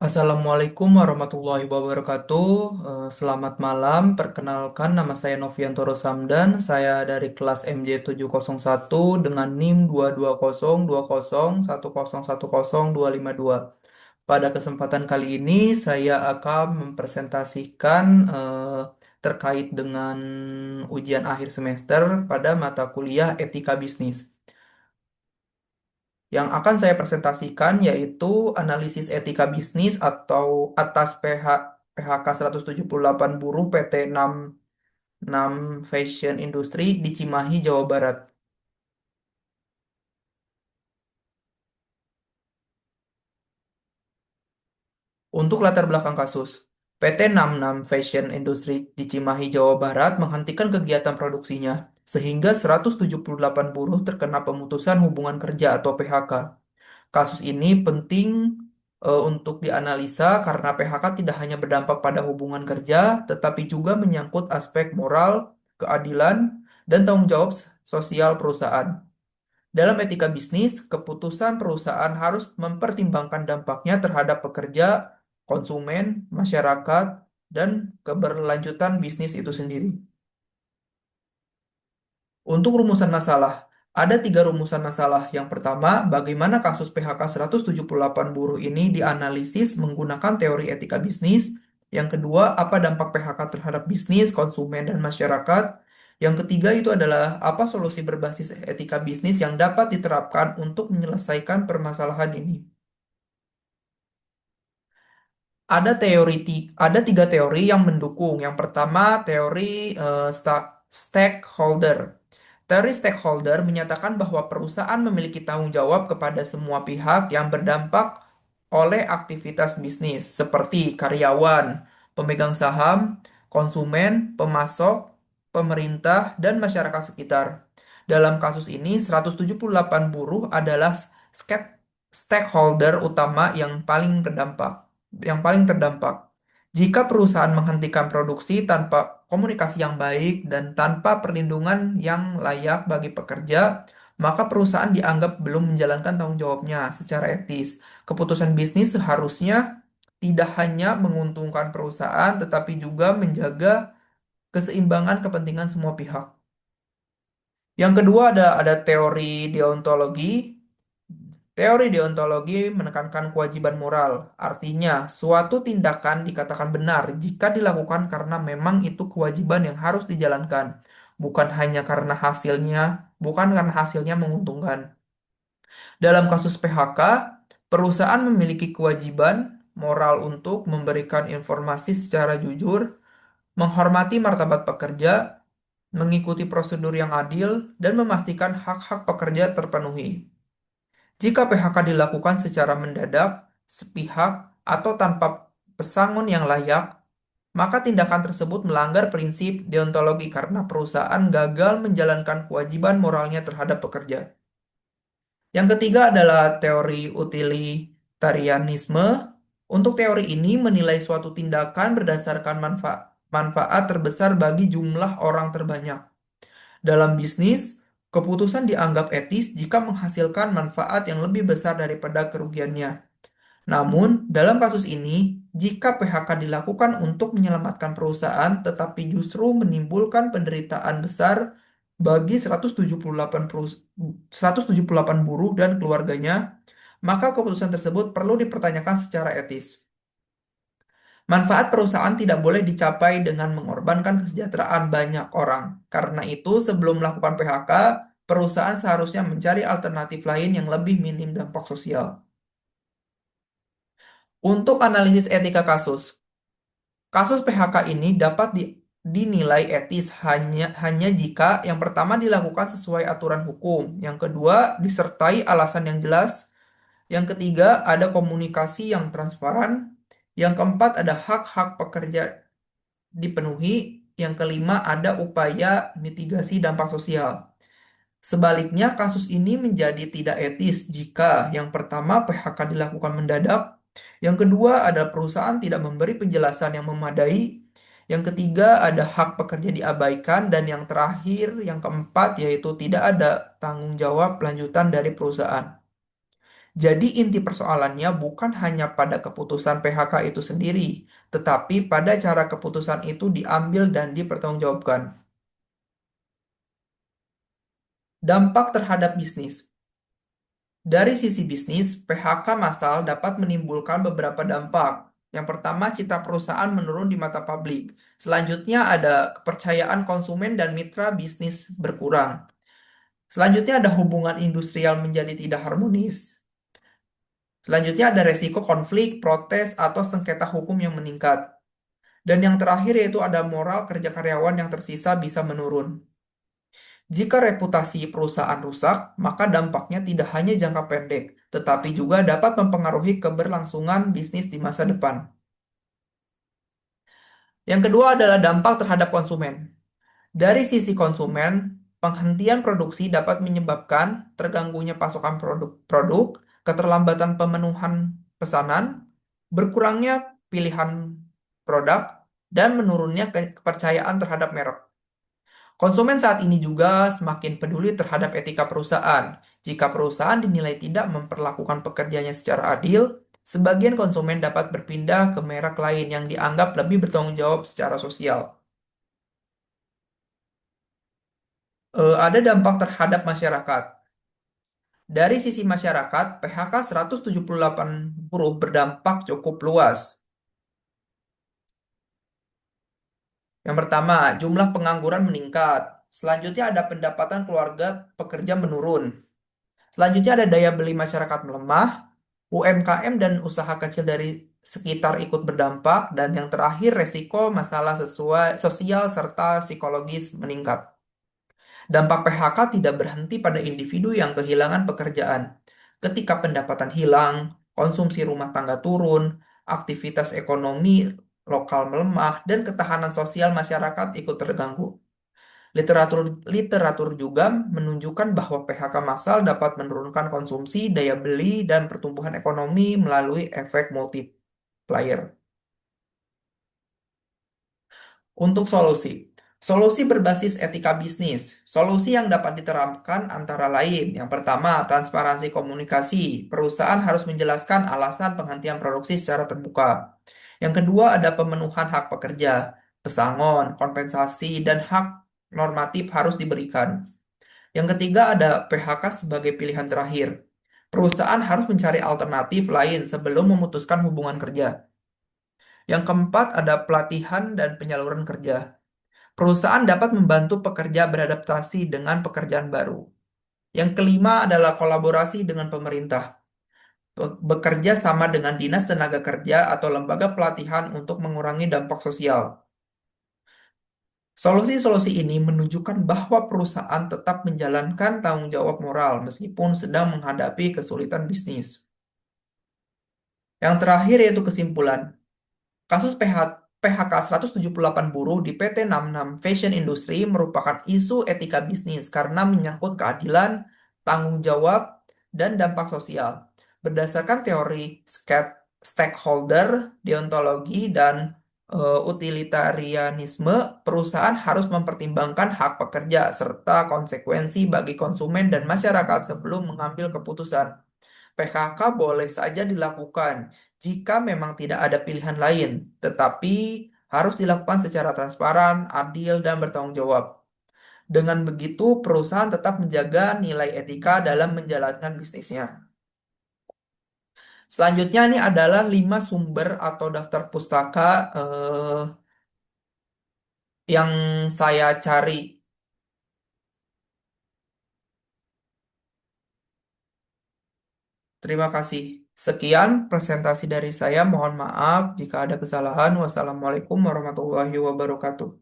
Assalamualaikum warahmatullahi wabarakatuh. Selamat malam. Perkenalkan, nama saya Noviantoro Samdan. Saya dari kelas MJ701 dengan NIM 22020110252. Pada kesempatan kali ini, saya akan mempresentasikan terkait dengan ujian akhir semester pada mata kuliah Etika Bisnis. Yang akan saya presentasikan yaitu analisis etika bisnis atau atas PHK 178 buruh PT 66 Fashion Industry di Cimahi, Jawa Barat. Untuk latar belakang kasus, PT 66 Fashion Industry di Cimahi, Jawa Barat menghentikan kegiatan produksinya, sehingga 178 buruh terkena pemutusan hubungan kerja atau PHK. Kasus ini penting untuk dianalisa karena PHK tidak hanya berdampak pada hubungan kerja, tetapi juga menyangkut aspek moral, keadilan, dan tanggung jawab sosial perusahaan. Dalam etika bisnis, keputusan perusahaan harus mempertimbangkan dampaknya terhadap pekerja, konsumen, masyarakat, dan keberlanjutan bisnis itu sendiri. Untuk rumusan masalah, ada tiga rumusan masalah. Yang pertama, bagaimana kasus PHK 178 buruh ini dianalisis menggunakan teori etika bisnis. Yang kedua, apa dampak PHK terhadap bisnis, konsumen, dan masyarakat. Yang ketiga itu adalah apa solusi berbasis etika bisnis yang dapat diterapkan untuk menyelesaikan permasalahan ini. Ada tiga teori yang mendukung. Yang pertama, teori stakeholder. Teori stakeholder menyatakan bahwa perusahaan memiliki tanggung jawab kepada semua pihak yang berdampak oleh aktivitas bisnis, seperti karyawan, pemegang saham, konsumen, pemasok, pemerintah, dan masyarakat sekitar. Dalam kasus ini, 178 buruh adalah stakeholder utama yang paling terdampak. Jika perusahaan menghentikan produksi tanpa komunikasi yang baik dan tanpa perlindungan yang layak bagi pekerja, maka perusahaan dianggap belum menjalankan tanggung jawabnya secara etis. Keputusan bisnis seharusnya tidak hanya menguntungkan perusahaan, tetapi juga menjaga keseimbangan kepentingan semua pihak. Yang kedua ada teori deontologi. Teori deontologi menekankan kewajiban moral. Artinya, suatu tindakan dikatakan benar jika dilakukan karena memang itu kewajiban yang harus dijalankan, bukan hanya karena hasilnya menguntungkan. Dalam kasus PHK, perusahaan memiliki kewajiban moral untuk memberikan informasi secara jujur, menghormati martabat pekerja, mengikuti prosedur yang adil, dan memastikan hak-hak pekerja terpenuhi. Jika PHK dilakukan secara mendadak, sepihak, atau tanpa pesangon yang layak, maka tindakan tersebut melanggar prinsip deontologi karena perusahaan gagal menjalankan kewajiban moralnya terhadap pekerja. Yang ketiga adalah teori utilitarianisme. Untuk teori ini menilai suatu tindakan berdasarkan manfaat terbesar bagi jumlah orang terbanyak. Dalam bisnis, keputusan dianggap etis jika menghasilkan manfaat yang lebih besar daripada kerugiannya. Namun, dalam kasus ini, jika PHK dilakukan untuk menyelamatkan perusahaan tetapi justru menimbulkan penderitaan besar bagi 178 buruh dan keluarganya, maka keputusan tersebut perlu dipertanyakan secara etis. Manfaat perusahaan tidak boleh dicapai dengan mengorbankan kesejahteraan banyak orang. Karena itu, sebelum melakukan PHK, perusahaan seharusnya mencari alternatif lain yang lebih minim dampak sosial. Untuk analisis etika kasus, kasus PHK ini dapat dinilai etis hanya jika yang pertama dilakukan sesuai aturan hukum, yang kedua disertai alasan yang jelas, yang ketiga ada komunikasi yang transparan, yang keempat ada hak-hak pekerja dipenuhi, yang kelima ada upaya mitigasi dampak sosial. Sebaliknya, kasus ini menjadi tidak etis jika yang pertama PHK dilakukan mendadak, yang kedua ada perusahaan tidak memberi penjelasan yang memadai, yang ketiga ada hak pekerja diabaikan, dan yang terakhir, yang keempat, yaitu tidak ada tanggung jawab lanjutan dari perusahaan. Jadi inti persoalannya bukan hanya pada keputusan PHK itu sendiri, tetapi pada cara keputusan itu diambil dan dipertanggungjawabkan. Dampak terhadap bisnis. Dari sisi bisnis, PHK massal dapat menimbulkan beberapa dampak. Yang pertama, citra perusahaan menurun di mata publik. Selanjutnya ada kepercayaan konsumen dan mitra bisnis berkurang. Selanjutnya ada hubungan industrial menjadi tidak harmonis. Selanjutnya ada resiko konflik, protes, atau sengketa hukum yang meningkat. Dan yang terakhir yaitu ada moral kerja karyawan yang tersisa bisa menurun. Jika reputasi perusahaan rusak, maka dampaknya tidak hanya jangka pendek, tetapi juga dapat mempengaruhi keberlangsungan bisnis di masa depan. Yang kedua adalah dampak terhadap konsumen. Dari sisi konsumen, penghentian produksi dapat menyebabkan terganggunya pasokan produk, keterlambatan pemenuhan pesanan, berkurangnya pilihan produk, dan menurunnya kepercayaan terhadap merek. Konsumen saat ini juga semakin peduli terhadap etika perusahaan. Jika perusahaan dinilai tidak memperlakukan pekerjanya secara adil, sebagian konsumen dapat berpindah ke merek lain yang dianggap lebih bertanggung jawab secara sosial. Ada dampak terhadap masyarakat. Dari sisi masyarakat, PHK 178 buruh berdampak cukup luas. Yang pertama, jumlah pengangguran meningkat. Selanjutnya ada pendapatan keluarga pekerja menurun. Selanjutnya ada daya beli masyarakat melemah, UMKM dan usaha kecil dari sekitar ikut berdampak, dan yang terakhir resiko masalah sesuai sosial serta psikologis meningkat. Dampak PHK tidak berhenti pada individu yang kehilangan pekerjaan. Ketika pendapatan hilang, konsumsi rumah tangga turun, aktivitas ekonomi lokal melemah, dan ketahanan sosial masyarakat ikut terganggu. Literatur literatur juga menunjukkan bahwa PHK massal dapat menurunkan konsumsi, daya beli, dan pertumbuhan ekonomi melalui efek multiplier. Untuk solusi berbasis etika bisnis. Solusi yang dapat diterapkan antara lain. Yang pertama, transparansi komunikasi. Perusahaan harus menjelaskan alasan penghentian produksi secara terbuka. Yang kedua, ada pemenuhan hak pekerja. Pesangon, kompensasi, dan hak normatif harus diberikan. Yang ketiga, ada PHK sebagai pilihan terakhir. Perusahaan harus mencari alternatif lain sebelum memutuskan hubungan kerja. Yang keempat, ada pelatihan dan penyaluran kerja. Perusahaan dapat membantu pekerja beradaptasi dengan pekerjaan baru. Yang kelima adalah kolaborasi dengan pemerintah. Bekerja sama dengan dinas tenaga kerja atau lembaga pelatihan untuk mengurangi dampak sosial. Solusi-solusi ini menunjukkan bahwa perusahaan tetap menjalankan tanggung jawab moral meskipun sedang menghadapi kesulitan bisnis. Yang terakhir yaitu kesimpulan. Kasus PHK 178 buruh di PT 66 Fashion Industry merupakan isu etika bisnis karena menyangkut keadilan, tanggung jawab, dan dampak sosial. Berdasarkan teori stakeholder, deontologi, dan utilitarianisme, perusahaan harus mempertimbangkan hak pekerja serta konsekuensi bagi konsumen dan masyarakat sebelum mengambil keputusan. PHK boleh saja dilakukan jika memang tidak ada pilihan lain, tetapi harus dilakukan secara transparan, adil, dan bertanggung jawab. Dengan begitu, perusahaan tetap menjaga nilai etika dalam menjalankan bisnisnya. Selanjutnya ini adalah 5 sumber atau daftar pustaka yang saya cari. Terima kasih. Sekian presentasi dari saya. Mohon maaf jika ada kesalahan. Wassalamualaikum warahmatullahi wabarakatuh.